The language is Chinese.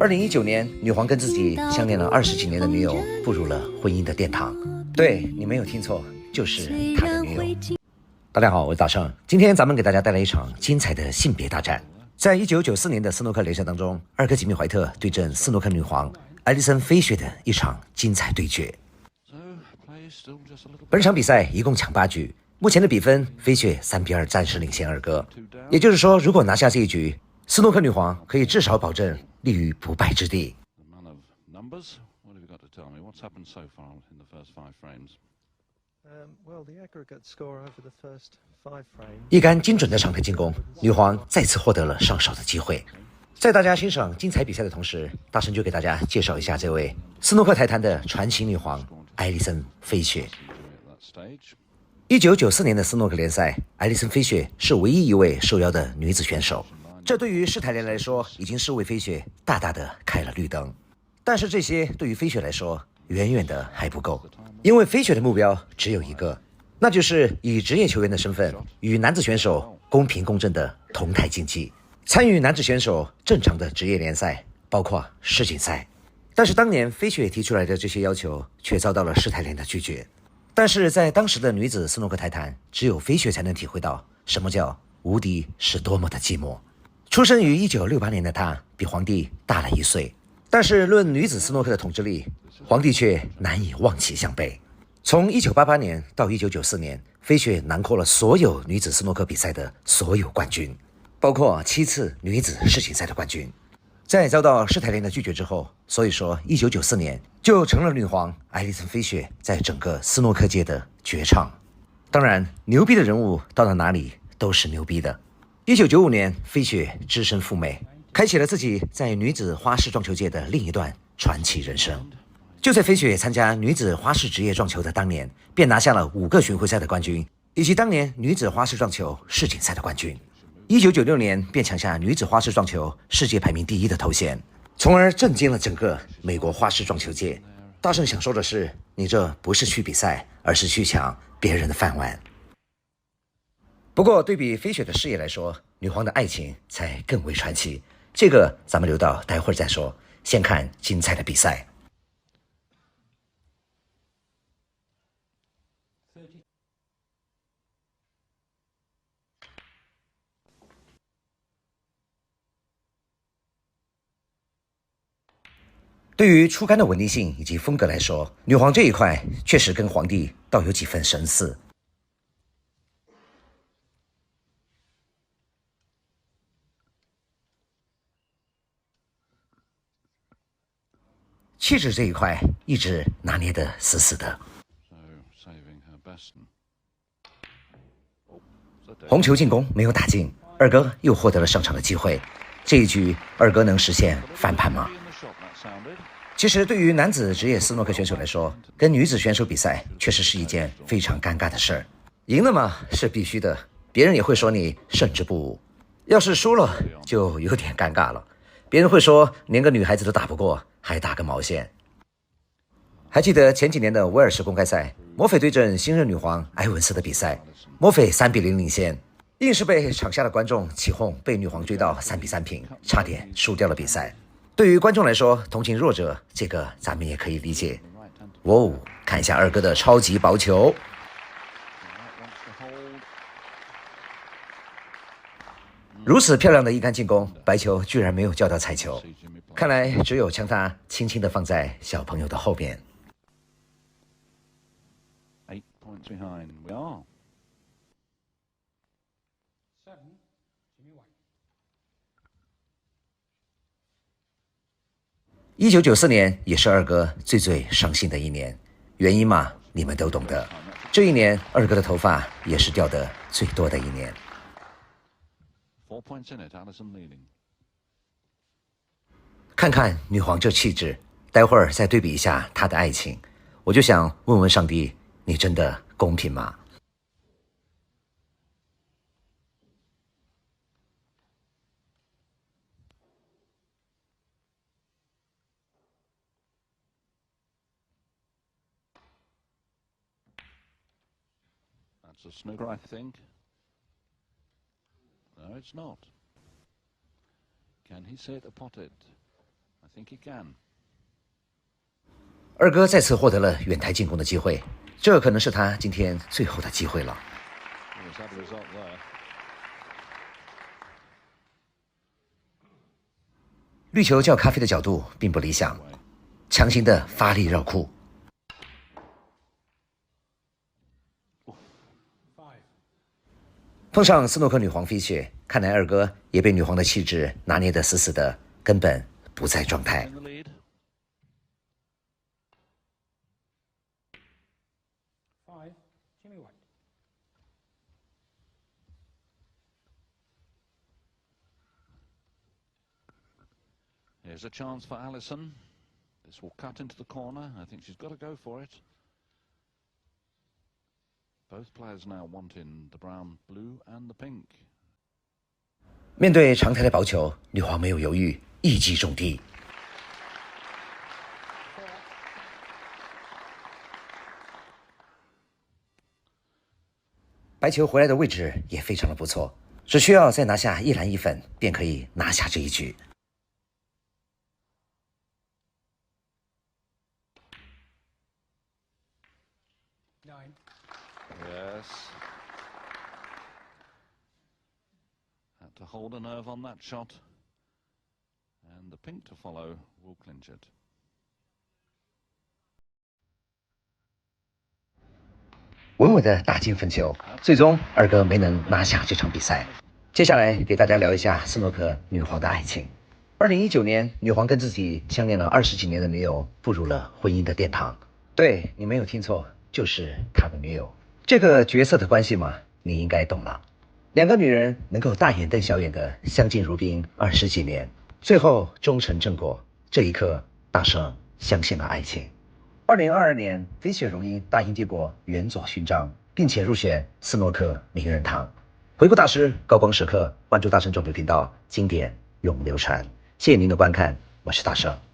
2019年，女皇跟自己相恋了20几年的女友步入了婚姻的殿堂。对，你没有听错，就是他的女友。大家好，我是大圣，今天咱们给大家带来一场精彩的性别大战。在1994年的斯诺克联赛当中，二哥吉米怀特对阵斯诺克女皇艾丽森飞雪的一场精彩对决。本场比赛一共抢8局，目前的比分，飞雪3-2暂时领先二哥。也就是说，如果拿下这一局，斯诺克女皇可以至少保证立于不败之地。一杆精准的长推进攻，女皇再次获得了上手的机会。在大家欣赏精彩比赛的同时，大神就给大家介绍一下这位斯诺克台坛的传奇女皇艾丽森飞雪。1994年的斯诺克联赛，艾丽森飞雪是唯一一位受邀的女子选手，这对于世台联来说，已经是为飞雪大大的开了绿灯。但是这些对于飞雪来说，远远的还不够，因为飞雪的目标只有一个，那就是以职业球员的身份与男子选手公平公正的同台竞技，参与男子选手正常的职业联赛，包括世锦赛。但是当年飞雪提出来的这些要求却遭到了世台联的拒绝。但是在当时的女子斯诺克台坛，只有飞雪才能体会到什么叫无敌是多么的寂寞。出生于1968年的她比皇帝大了1岁，但是论女子斯诺克的统治力，皇帝却难以望其项背。从1988年到1994年，飞雪囊括了所有女子斯诺克比赛的所有冠军，包括7次女子世锦赛的冠军。在遭到世台联的拒绝之后，所以说1994年就成了女皇艾丽森飞雪在整个斯诺克界的绝唱。当然，牛逼的人物到了哪里都是牛逼的。1995年，飞雪只身赴美，开启了自己在女子花式撞球界的另一段传奇人生。就在飞雪参加女子花式职业撞球的当年，便拿下了5个巡回赛的冠军，以及当年女子花式撞球世锦赛的冠军。1996年便抢下女子花式撞球世界排名第1的头衔，从而震惊了整个美国花式撞球界。大圣想说的是，你这不是去比赛，而是去抢别人的饭碗。不过对比飞雪的事业来说，女皇的爱情才更为传奇，这个咱们留到待会儿再说，先看精彩的比赛。对于出杆的稳定性以及风格来说，女皇这一块确实跟皇帝倒有几分神似。气质这一块一直拿捏得死死的。红球进攻没有打进，二哥又获得了上场的机会。这一局二哥能实现翻盘吗？其实对于男子职业斯诺克选手来说，跟女子选手比赛确实是一件非常尴尬的事儿。赢了嘛是必须的，别人也会说你胜之不武。要是输了就有点尴尬了，别人会说连个女孩子都打不过，还打个毛线。还记得前几年的威尔士公开赛，莫菲对阵新任女皇埃文斯的比赛，莫菲3-0领先，硬是被场下的观众起哄，被女皇追到3-3平，差点输掉了比赛。对于观众来说，同情弱者，这个咱们也可以理解。哦，看一下二哥的超级薄球，如此漂亮的一杆进攻，白球居然没有叫到彩球，看来只有将它轻轻地放在小朋友的后边。1994年也是二哥最伤心的一年，原因嘛，你们都懂得。这一年，二哥的头发也是掉的最多的一年。看看女皇这气质，待会儿再对比一下她的爱情，我就想问问上帝，你真的公平吗That's a snooker, I think. No, it's not. Can he say it a potted? I think think he can. 二哥再次获得了远台进攻的机会，这可能是他今天最后的机会了。He's had a result there. 绿球叫咖啡的角度并不理想，强行的发力绕库。碰上斯诺克女皇飞雪，看来二哥也被女皇的气质拿捏得死死的，根本不在状态。 In the lead. Here's a chance for Alison. This will cut into the corner. I think she's got to go for it. Both players now wanting the brown, blue and the pink. 面对长台的薄球，女皇没有犹豫，一击中地。白球回来的位置也非常的不错，只需要再拿下一蓝一粉，便可以拿下这一局。 Yes. Had to hold a nerve on that shot. And the pink to follow will clinch it. 稳稳的打进分球，最终二哥没能拿下这场比赛。接下来给大家聊一下斯诺克女皇的爱情。2019年，女皇跟自己相恋了20几年的女友步入了婚姻的殿堂。对，你没有听错，就是他的女友。这个角色的关系嘛，你应该懂了。两个女人能够大眼瞪小眼的相敬如宾20几年，最后终成正果。这一刻，大圣相信了爱情。2022年，飞雪荣膺大英帝国元佐勋章，并且入选斯诺克名人堂。回顾大师，高光时刻，关注大圣中流频道，经典永流传。谢谢您的观看，我是大圣。